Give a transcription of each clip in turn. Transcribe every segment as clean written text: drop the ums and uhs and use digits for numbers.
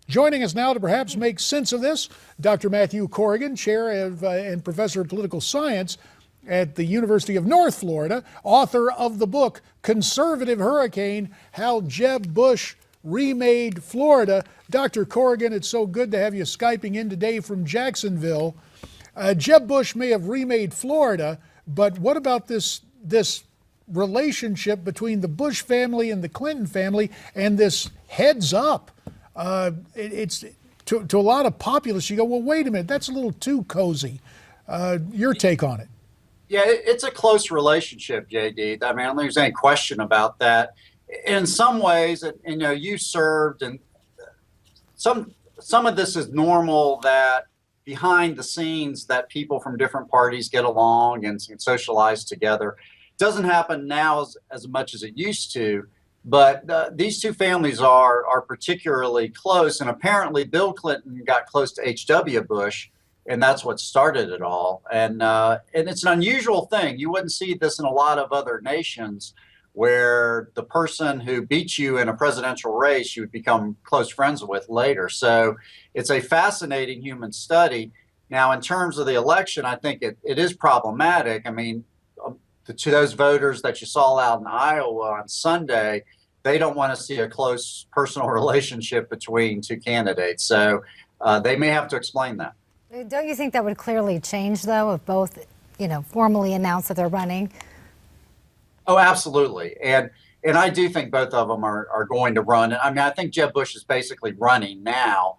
Joining us now to perhaps make sense of this, Dr. Matthew Corrigan, chair of, and professor of political science at the University of North Florida, author of the book Conservative Hurricane: How Jeb Bush Remade Florida. Dr. Corrigan, it's so good to have you Skyping in today from Jacksonville. Jeb Bush may have remade Florida, but what about this relationship between the Bush family and the Clinton family and this heads up? It's to a lot of populists, you go, well, wait a minute, that's a little too cozy. Your take on it? Yeah, it's a close relationship, JD. I mean, I don't think there's any question about that. In some ways, you served, and some of this is normal, that behind the scenes that people from different parties get along and socialize together. Doesn't happen now as much as it used to, but these two families are particularly close, and apparently Bill Clinton got close to H.W. Bush, and that's what started it all. And it's an unusual thing. You wouldn't see this in a lot of other nations, where the person who beat you in a presidential race you would become close friends with later. So it's a fascinating human study. Now, in terms of the election, I think it is problematic. I mean, to those voters that you saw out in Iowa on Sunday, they don't want to see a close personal relationship between two candidates. So they may have to explain that. Don't you think that would clearly change, though, if both, formally announce that they're running? Oh, absolutely. And I do think both of them are going to run. I mean, I think Jeb Bush is basically running now.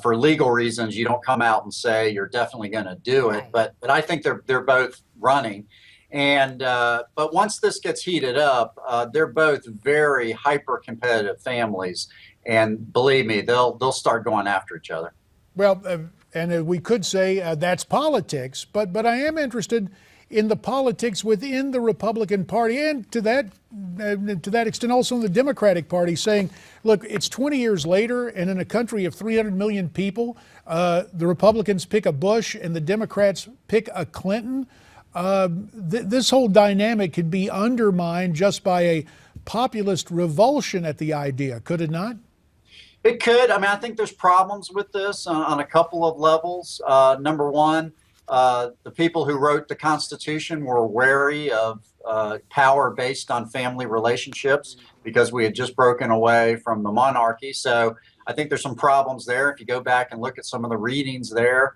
For legal reasons, you don't come out and say you're definitely going to do it. Right. But I think they're both running. And but once this gets heated up, they're both very hyper competitive families, and believe me, they'll start going after each other. Well, and we could say that's politics, but I am interested in the politics within the Republican Party, and to that extent also in the Democratic Party, saying, look, it's 20 years later, and in a country of 300 million people, the Republicans pick a Bush and the Democrats pick a Clinton. This whole dynamic could be undermined just by a populist revulsion at the idea, could it not? It could. I mean, I think there's problems with this on a couple of levels. Number one, the people who wrote the Constitution were wary of power based on family relationships because we had just broken away from the monarchy. So I think there's some problems there. If you go back and look at some of the readings there,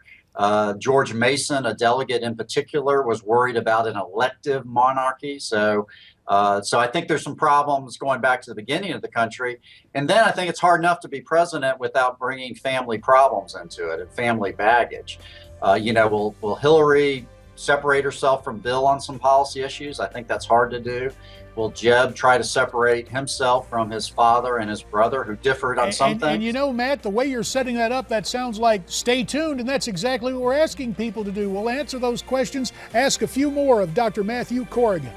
George Mason, a delegate in particular, was worried about an elective monarchy. So I think there's some problems going back to the beginning of the country. And then I think it's hard enough to be president without bringing family problems into it and family baggage. Will Hillary separate herself from Bill on some policy issues? I think that's hard to do. Will Jeb try to separate himself from his father and his brother, who differed on some things? And Matt, the way you're setting that up, that sounds like stay tuned, and that's exactly what we're asking people to do. We'll answer those questions, ask a few more of Dr. Matthew Corrigan.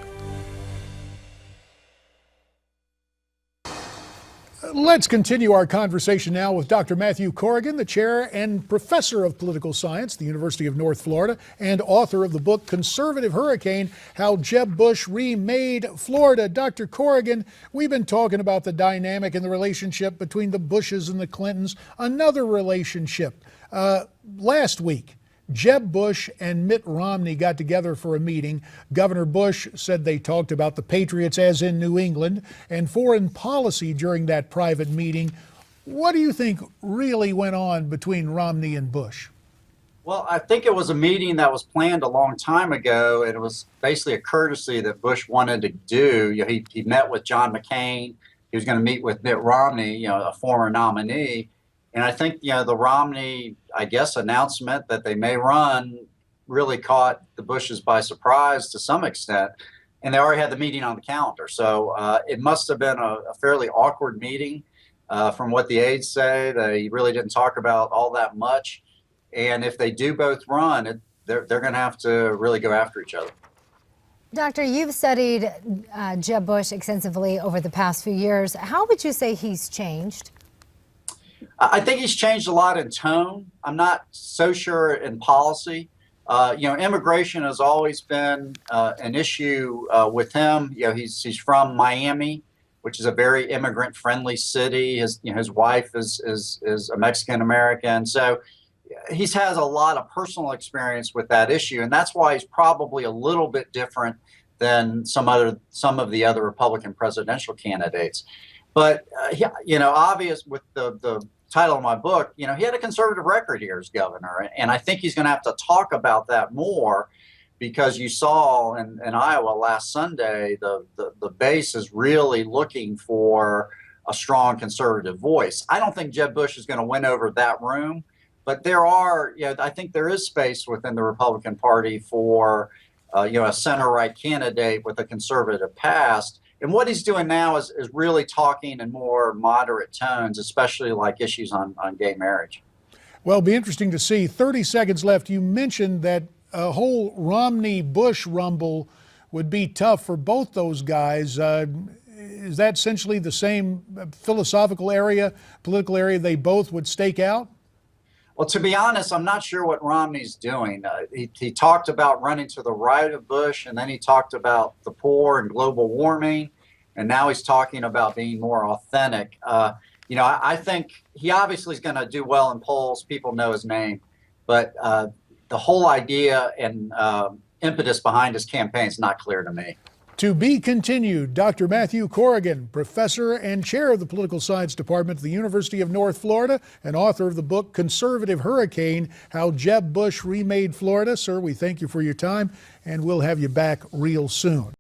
Let's continue our conversation now with Dr. Matthew Corrigan, the chair and professor of political science at the University of North Florida and author of the book Conservative Hurricane: How Jeb Bush Remade Florida. Dr. Corrigan, we've been talking about the dynamic and the relationship between the Bushes and the Clintons. Another relationship. Last week, Jeb Bush and Mitt Romney got together for a meeting. Governor Bush said they talked about the Patriots, as in New England, and foreign policy during that private meeting. What do you think really went on between Romney and Bush? Well, I think it was a meeting that was planned a long time ago, and it was basically a courtesy that Bush wanted to do. He met with John McCain. He was going to meet with Mitt Romney, a former nominee. And I think, the Romney, announcement that they may run really caught the Bushes by surprise to some extent. And they already had the meeting on the calendar. So it must have been a fairly awkward meeting. From what the aides say, they really didn't talk about all that much. And if they do both run, they're going to have to really go after each other. Doctor, you've studied Jeb Bush extensively over the past few years. How would you say he's changed? I think he's changed a lot in tone. I'm not so sure in policy. Immigration has always been an issue with him. He's from Miami, which is a very immigrant-friendly city. His wife is a Mexican American, so he has a lot of personal experience with that issue, and that's why he's probably a little bit different than some of the other Republican presidential candidates. But obvious with the title of my book, he had a conservative record here as governor, and I think he's going to have to talk about that more, because you saw in Iowa last Sunday, the base is really looking for a strong conservative voice. I don't think Jeb Bush is going to win over that room, but I think there is space within the Republican Party for a center-right candidate with a conservative past. And what he's doing now is really talking in more moderate tones, especially like issues on gay marriage. Well, it'll be interesting to see. 30 seconds left. You mentioned that a whole Romney-Bush rumble would be tough for both those guys. Is that essentially the same philosophical area, political area they both would stake out? Well, to be honest, I'm not sure what Romney's doing. He talked about running to the right of Bush, and then he talked about the poor and global warming, and now he's talking about being more authentic. I think he obviously is going to do well in polls. People know his name, but the whole idea and impetus behind his campaign is not clear to me. To be continued. Dr. Matthew Corrigan, professor and chair of the Political Science Department at the University of North Florida and author of the book Conservative Hurricane, How Jeb Bush Remade Florida. Sir, we thank you for your time, and we'll have you back real soon.